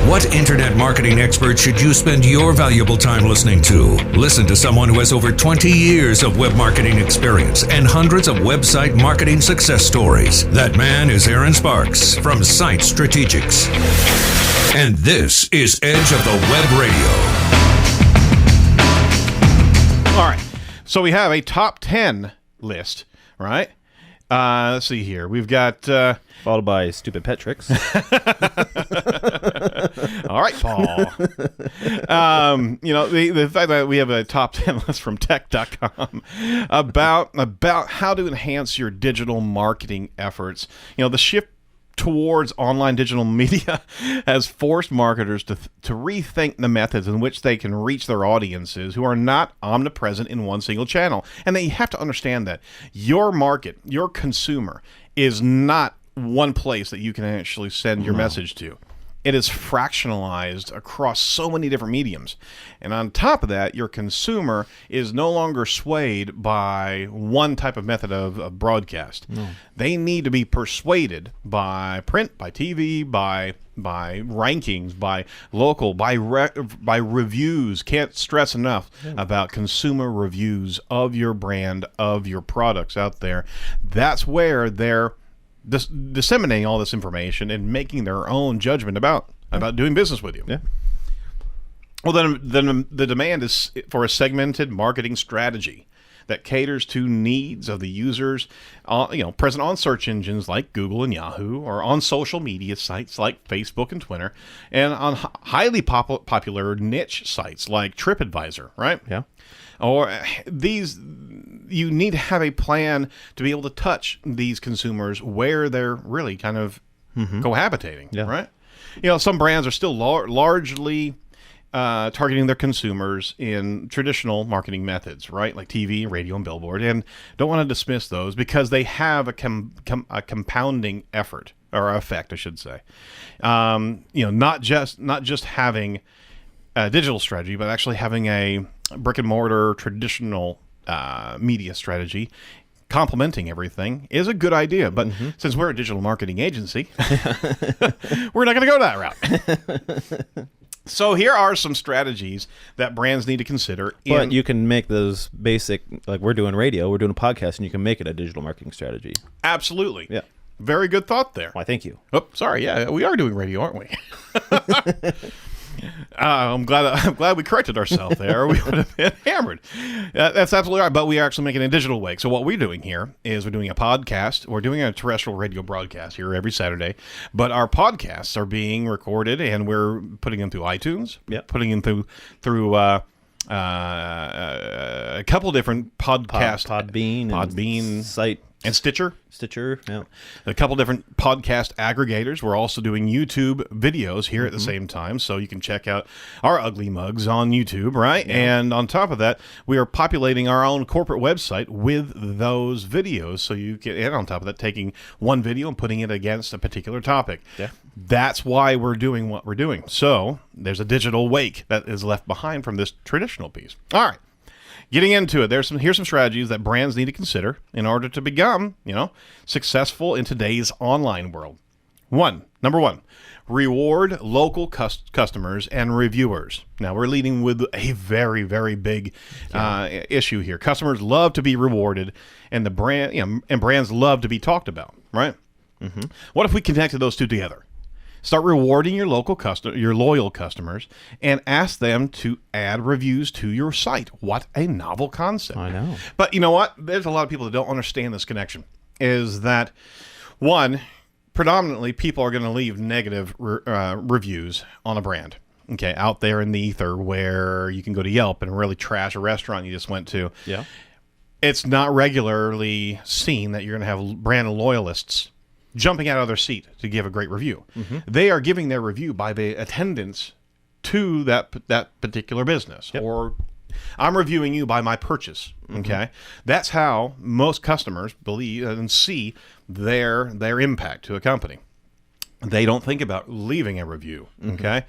What internet marketing expert should you spend your valuable time listening to? Listen to someone who has over 20 years of web marketing experience and hundreds of website marketing success stories. That man is Aaron Sparks from Site Strategics. And this is Edge of the Web Radio. All right. So we have a top 10 list, right? Let's see here. We've got... followed by stupid pet tricks. All right, Paul. The fact that we have a top 10 list from tech.com about how to enhance your digital marketing efforts. The shift towards online digital media has forced marketers to rethink the methods in which they can reach their audiences who are not omnipresent in one single channel. And they have to understand that your market, your consumer, is not one place that you can actually send your message to. It is fractionalized across so many different mediums. And on top of that, your consumer is no longer swayed by one type of method of broadcast. No. They need to be persuaded by print, by TV, by rankings, by local, by reviews. Can't stress enough about consumer reviews of your brand, of your products out there. That's where they're disseminating all this information and making their own judgment about doing business with you. Yeah. Well, then the demand is for a segmented marketing strategy that caters to needs of the users, present on search engines like Google and Yahoo, or on social media sites like Facebook and Twitter, and on highly popular niche sites like TripAdvisor, right? Yeah. Or you need to have a plan to be able to touch these consumers where they're really kind of cohabitating, right? Some brands are still largely targeting their consumers in traditional marketing methods, right? Like TV, radio, and billboard, and don't want to dismiss those because they have a compounding effort or effect, I should say. Not just having a digital strategy, but actually having a brick and mortar traditional media strategy complementing everything is a good idea. But since we're a digital marketing agency, we're not going to go that route. So here are some strategies that brands need to consider. But you can make those basic, like we're doing radio, we're doing a podcast, and you can make it a digital marketing strategy. Absolutely. Yeah. Very good thought there. Why, thank you. Oh, sorry. Yeah, we are doing radio, aren't we? I'm glad we corrected ourselves there. We would have been hammered. That's absolutely right. But we are actually making it a digital way. So what we're doing here is we're doing a podcast. We're doing a terrestrial radio broadcast here every Saturday. But our podcasts are being recorded, and we're putting them through iTunes. Yep. Putting them through a couple different podcast Podbean, Site. And Stitcher, yeah. A couple different podcast aggregators. We're also doing YouTube videos here at the same time, so you can check out our ugly mugs on YouTube, right? Yeah. And on top of that, we are populating our own corporate website with those videos, so you can, and on top of that, taking one video and putting it against a particular topic. Yeah. That's why we're doing what we're doing. So there's a digital wake that is left behind from this traditional piece. All right. Getting into it, here's some strategies that brands need to consider in order to become, successful in today's online world. Number one, reward local customers and reviewers. Now, we're leading with a very, very big issue here. Customers love to be rewarded, and brands love to be talked about, right? Mm-hmm. What if we connected those two together? Start rewarding your loyal customers, and ask them to add reviews to your site. What a novel concept. I know. But you know what? There's a lot of people that don't understand this connection. Is that, one, predominantly people are going to leave negative reviews on a brand. Okay, out there in the ether where you can go to Yelp and really trash a restaurant you just went to. Yeah. It's not regularly seen that you're going to have brand loyalists jumping out of their seat to give a great review. Mm-hmm. They are giving their review by the attendance to that particular business. Yep. Or I'm reviewing you by my purchase. Okay. Mm-hmm. That's how most customers believe and see their impact to a company. They don't think about leaving a review. Mm-hmm. Okay.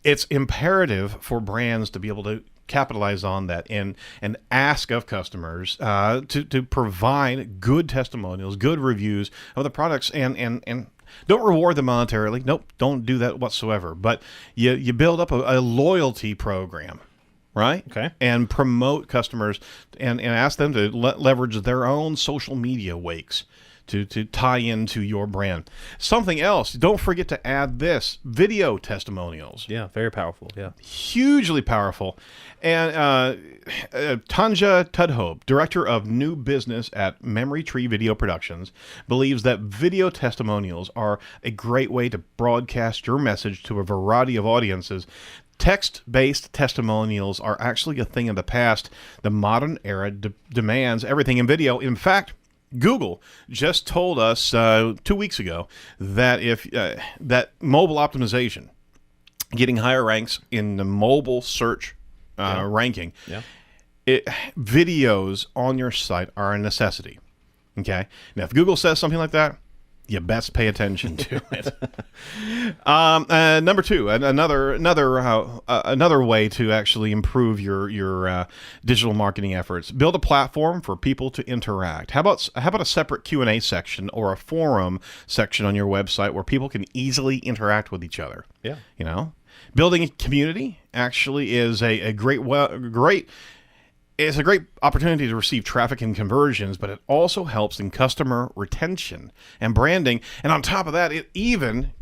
It's imperative for brands to be able to capitalize on that and ask of customers to provide good testimonials, good reviews of the products, and Don't reward them monetarily. Nope, don't do that whatsoever. But you build up a loyalty program, right? Okay. And promote customers and ask them to leverage their own social media wakes to tie into your brand. Something else, don't forget to add this, video testimonials. Yeah, very powerful. Yeah. Hugely powerful. And Tanja Tudhope, director of new business at Memory Tree Video Productions, believes that video testimonials are a great way to broadcast your message to a variety of audiences. Text-based testimonials are actually a thing of the past. The modern era demands everything in video. In fact, Google just told us 2 weeks ago that that mobile optimization, getting higher ranks in the mobile search ranking, videos on your site are a necessity. Okay, now if Google says something like that, you best pay attention to it. Number two, another way to actually improve your digital marketing efforts: build a platform for people to interact. How about a separate Q&A section or a forum section on your website where people can easily interact with each other? Yeah. Building a community actually is a great. It's a great opportunity to receive traffic and conversions, but it also helps in customer retention and branding. And on top of that, it even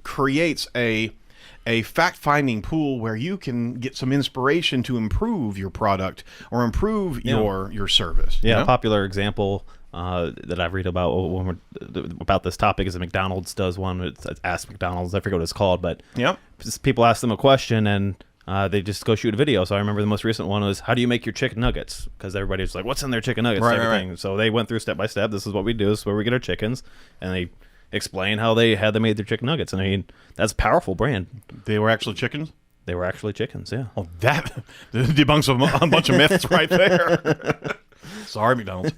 creates a fact-finding pool where you can get some inspiration to improve your product or improve your service. Yeah, a popular example that I've read about about this topic is that McDonald's does one. It's Ask McDonald's. I forget what it's called, but people ask them a question and they just go shoot a video. So I remember the most recent one was, how do you make your chicken nuggets? Because everybody's like, what's in their chicken nuggets? Right. So they went through step by step. This is what we do. This is where we get our chickens. And they explain how they made their chicken nuggets. And I mean, that's a powerful brand. They were actually chickens? They were actually chickens, yeah. Oh, that debunks a bunch of myths right there. Sorry, McDonald's.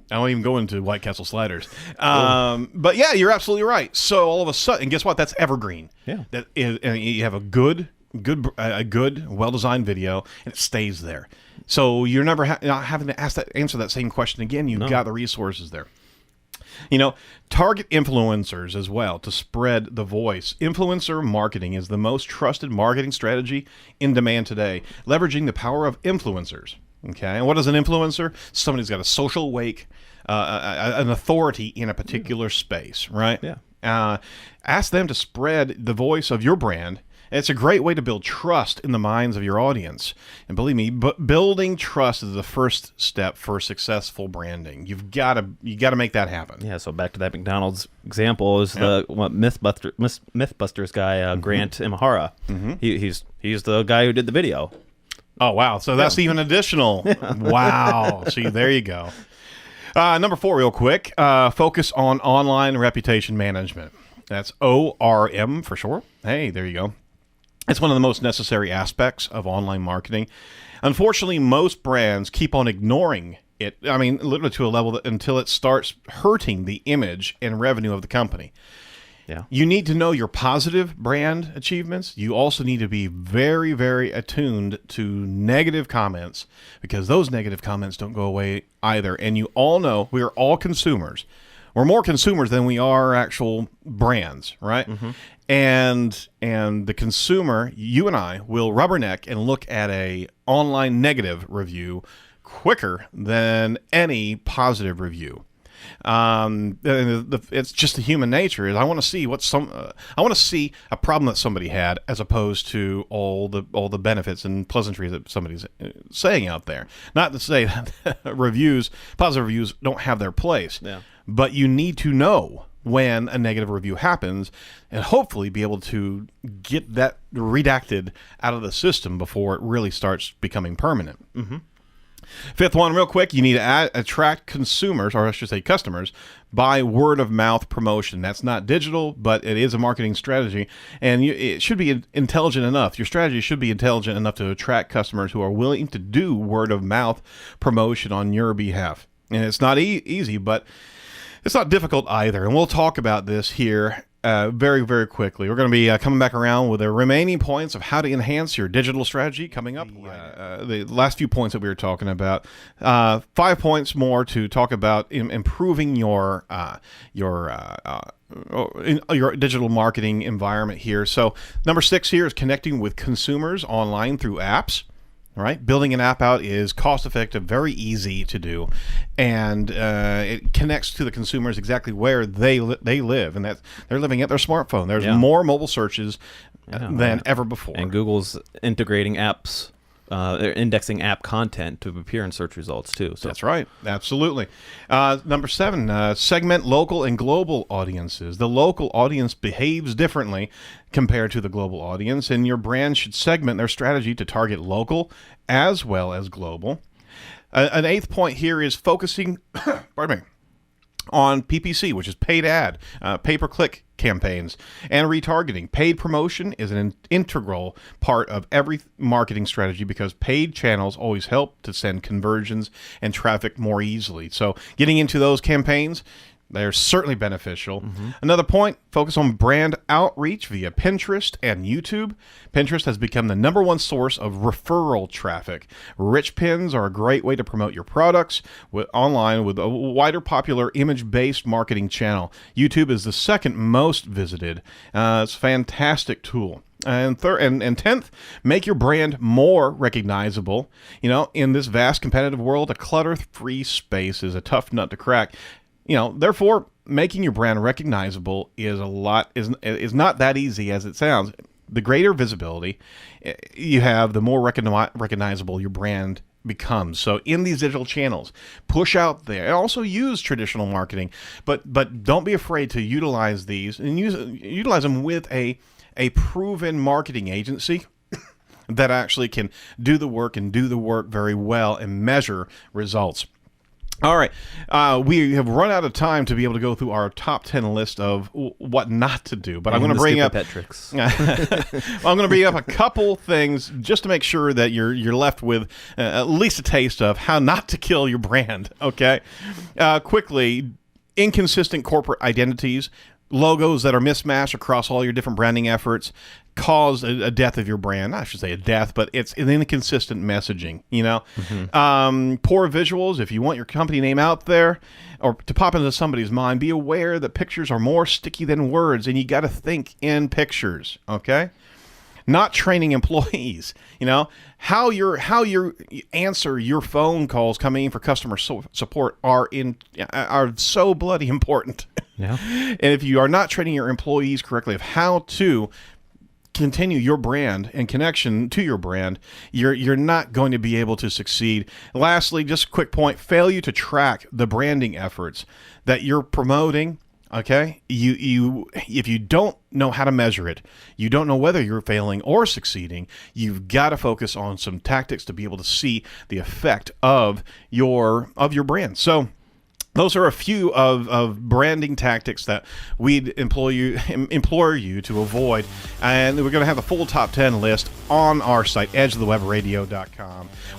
I won't even go into White Castle sliders. But yeah, you're absolutely right. So all of a sudden, and guess what? That's evergreen. Yeah. That is, and you have a good, well-designed video, and it stays there. So you're never not having to answer that same question again. You've got the resources there. Target influencers as well to spread the voice. Influencer marketing is the most trusted marketing strategy in demand today, leveraging the power of influencers. Okay, and what is an influencer? Somebody who's got a social wake, an authority in a particular space, right? Yeah. Ask them to spread the voice of your brand. It's a great way to build trust in the minds of your audience. And believe me, building trust is the first step for successful branding. You got to make that happen. Yeah. So back to that McDonald's example is the Mythbusters guy, Grant Imahara. He's the guy who did the video. Oh, wow. So that's even additional. Wow. See, there you go. Number 4, real quick. Focus on online reputation management. That's ORM for short. Hey, there you go. It's one of the most necessary aspects of online marketing. Unfortunately, most brands keep on ignoring it. I mean, literally to a level that until it starts hurting the image and revenue of the company. Yeah. You need to know your positive brand achievements. You also need to be very, very attuned to negative comments, because those negative comments don't go away either. And you all know we are all consumers. We're more consumers than we are actual brands, right? And the consumer, you and I, will rubberneck and look at a online negative review quicker than any positive review. It's just the human nature. Is I want to see I want to see a problem that somebody had, as opposed to all the benefits and pleasantries that somebody's saying out there. Not to say that positive reviews don't have their place, but you need to know when a negative review happens, and hopefully be able to get that redacted out of the system before it really starts becoming permanent. Fifth one, real quick, you need to attract consumers, or I should say customers, by word of mouth promotion. That's not digital, but it is a marketing strategy, and it should be intelligent enough. Your strategy should be intelligent enough to attract customers who are willing to do word of mouth promotion on your behalf. And it's not easy, but it's not difficult either. And we'll talk about this here very, very quickly. We're going to be coming back around with the remaining points of how to enhance your digital strategy coming up. The last few points that we were talking about. 5 points more to talk about improving your digital marketing environment here. So number 6 here is connecting with consumers online through apps. All right, building an app out is cost-effective, very easy to do, and it connects to the consumers exactly where they live, and that they're living at their smartphone. There's more mobile searches than ever before. And Google's integrating apps. They're indexing app content to appear in search results too. So that's right, absolutely. Number 7, segment local and global audiences. The local audience behaves differently compared to the global audience, and your brand should segment their strategy to target local as well as global. An 8th point here is focusing, pardon me, on PPC, which is paid ad, pay-per-click campaigns, and retargeting. Paid promotion is an integral part of every marketing strategy because paid channels always help to send conversions and traffic more easily. So getting into those campaigns, they're certainly beneficial. Another point, focus on brand outreach via Pinterest and YouTube. Pinterest has become the #1 source of referral traffic. Rich pins are a great way to promote your products online with a wider popular image-based marketing channel. YouTube is the second most visited. It's a fantastic tool. And 10th, make your brand more recognizable. In this vast competitive world, a clutter-free space is a tough nut to crack. Therefore, making your brand recognizable is not that easy as it sounds. The greater visibility you have, the more recognizable your brand becomes. So in these digital channels, push out there and also use traditional marketing, but don't be afraid to utilize these and utilize them with a proven marketing agency that actually can do the work very well and measure results. All right, we have run out of time to be able to go through our top 10 list of what not to do, but I'm going to bring up tricks. I'm going to bring up a couple things just to make sure that you're left with at least a taste of how not to kill your brand. Okay, quickly, inconsistent corporate identities. Logos that are mismatched across all your different branding efforts cause a death of your brand. I should say a death, but it's an inconsistent messaging, Poor visuals. If you want your company name out there or to pop into somebody's mind, be aware that pictures are more sticky than words, and you got to think in pictures, okay? Not training employees, how you answer your phone calls coming in for customer support are so bloody important. Yeah. And if you are not training your employees correctly of how to continue your brand and connection to your brand, you're not going to be able to succeed. Lastly, just a quick point, failure to track the branding efforts that you're promoting. Okay, if you don't know how to measure it, you don't know whether you're failing or succeeding, you've got to focus on some tactics to be able to see the effect of your brand. So those are a few of branding tactics that we'd implore you to avoid. And we're going to have a full top 10 list on our site, edgeofthewebradio.com.